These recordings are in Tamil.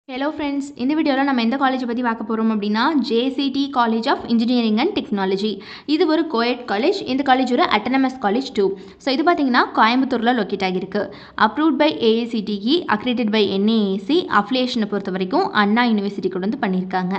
ஹலோ ஃப்ரெண்ட்ஸ், இந்த வீடியோவில் நம்ம எந்த காலேஜை பற்றி பார்க்க போகிறோம் அப்படின்னா JCT college of engineering and technology. இது ஒரு கோயட் காலேஜ். இந்த காலேஜ் ஒரு அட்டானமஸ் காலேஜ் டூ. ஸோ இது பார்த்தீங்கன்னா கோயம்புத்தூரில் லொக்கேட் ஆகிருக்கு. Approved by AICTE, accredited by NAAC. அஃபிலியேஷனை பொறுத்த வரைக்கும் அண்ணா யூனிவர்சிட்டி கொண்டு வந்து பண்ணியிருக்காங்க.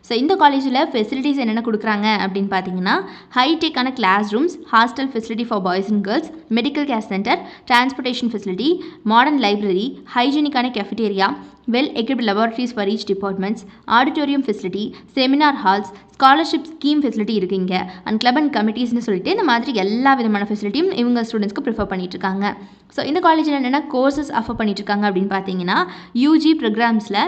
ஸோ இந்த காலேஜில் ஃபெசிலிட்டிஸ் என்னென்ன கொடுக்குறாங்க அப்படின்னு பார்த்தீங்கன்னா ஹைடெக்கான class rooms, hostel facility for boys and girls, medical care centre, transportation facility, modern library, ஹைஜீனிக்கான cafeteria, well-equipped laboratories for each departments, auditorium facility, seminar halls, scholarship scheme facility இருக்குங்க, அண்ட் கிளப் அண்ட் கமிட்டிஸ்னு சொல்லிட்டு இந்த மாதிரி எல்லா விதமான ஃபெசிலிட்டியும் இவங்க ஸ்டூடெண்ட்ஸ்க்கு ப்ரிஃபர் பண்ணிட்டுருக்காங்க. ஸோ இந்த காலேஜில் என்னென்ன கோர்சஸ் ஆஃபர் பண்ணிட்டுருக்காங்க அப்படின்னு பார்த்தீங்கன்னா யூஜி ப்ரோக்ராம்ஸில்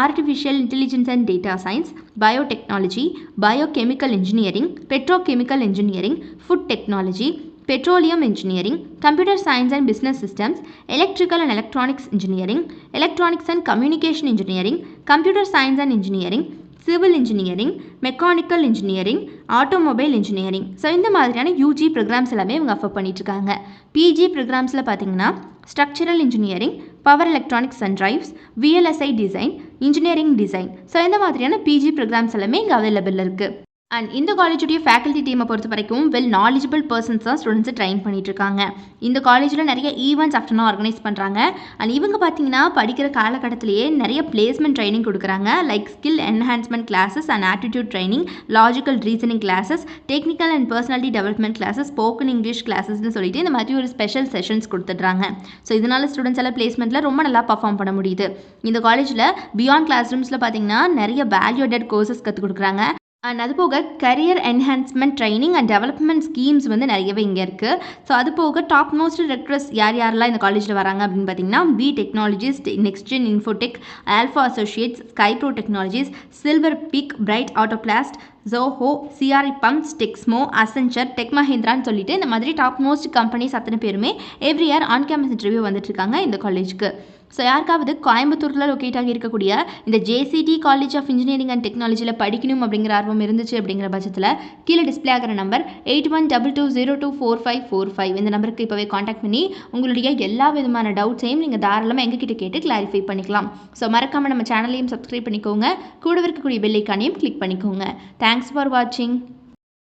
artificial intelligence and data science, biotechnology, biochemical engineering, petrochemical engineering, food technology, petroleum engineering, computer science and business systems, electrical and electronics engineering, electronics and communication engineering, computer science and engineering, civil engineering, mechanical engineering, automobile engineering. So இந்த மாதிரியான யூஜி ப்ரோக்ராம்ஸ் எல்லாமே இவங்க அஃபர் பண்ணிட்டுருக்காங்க. பிஜி ப்ரோக்ராம்ஸில் பார்த்தீங்கன்னா structural engineering, power electronics and drives, VLSI design, engineering design. So இந்த மாதிரியான பிஜி ப்ரோக்ராம்ஸ் எல்லாமே இங்கே அவைலபிள் இருக்குது. அண்ட் இந்த காலேஜுடைய ஃபேக்கல்ட்டி டீமை பொறுத்த வரைக்கும் வெல் நாலேஜபிள் பர்சன்ஸ் தான் ஸ்டூடெண்ட்ஸை ட்ரெயின் பண்ணிட்டு இருக்காங்க. இந்த காலேஜில் நிறைய ஈவெண்ட்ஸ் ஆஃப்டர்நூன் ஆர்கனைஸ் பண்ணுறாங்க. அண்ட் இவங்க பார்த்தீங்கன்னா படிக்கிற காலகட்டத்திலேயே நிறைய பிளேஸ்மெண்ட் ட்ரைனிங் கொடுக்குறாங்க. Like skill enhancement classes and attitude training, logical reasoning classes, technical and personality development classes, spoken English கிளாஸஸ்னு சொல்லிட்டு இந்த மாதிரி ஒரு ஸ்பெஷல் செஷன்ஸ் கொடுத்துட்றாங்க. ஸோ இதனால் ஸ்டூடெண்ட்ஸ் எல்லாம் பிளேஸ்மெண்ட்டில் ரொம்ப நல்லா பர்ஃபார்ம் பண்ண முடியுது. இந்த காலேஜில் பியாண்ட் கிளாஸ் ரூம்ஸில் பார்த்தீங்கன்னா நிறைய வேல்யூடட் கோர்சஸ் கற்றுக் கொடுக்குறாங்க. அண்ட் அது போக career enhancement training and development schemes வந்து நிறையவே இங்கே இருக்குது. ஸோ அது போக டாப் மோஸ்ட் ரெக்ரஸ் யாரெல்லாம் இந்த காலேஜில் வராங்க அப்படின்னு பார்த்தீங்கன்னா B technologist, next gen Infotech, Alpha Associates, Skypro Technologies, Silver Peak, Bright Autoplast, Zoho, CRE Pumps, Texmo, Accenture, Tech மஹிந்திரான்னு சொல்லிட்டு இந்த மாதிரி டாப் மோஸ்ட் கம்பெனிஸ் அத்தனை பேருமே every year on campus interview வந்துட்டுருக்காங்க இந்த காலேஜுக்கு. ஸோ யாருக்காவது கோயம்புத்தூரில் லொக்கேட் ஆகி இருக்கக்கூடிய இந்த ஜேசிடி காலேஜ் ஆஃப் இன்ஜினியரிங் அண்ட் டெக்னாலஜியில் படிக்கணும் அப்படிங்கிற ஆர்வம் இருந்துச்சு அப்படிங்கிற பட்சத்தில் கீழே டிஸ்பிளே ஆகிற நம்பர் 8122022545 இந்த நம்பருக்கு இப்போவே காண்டாக்ட் பண்ணி உங்களுடைய எல்லா விதமான டவுட்ஸையும் நீங்கள் தாராளமாக எங்ககிட்ட கேட்டு கிளாரிஃபை பண்ணிக்கலாம். ஸோ மறக்காமல் நம்ம சேனலையும் சப்ஸ்கிரைப் பண்ணிக்கோங்க, கூட இருக்கக்கூடிய பெல் ஐக்கானையும் கிளிக் பண்ணிக்கோங்க. தேங்க்ஸ் ஃபார் வாட்சிங்.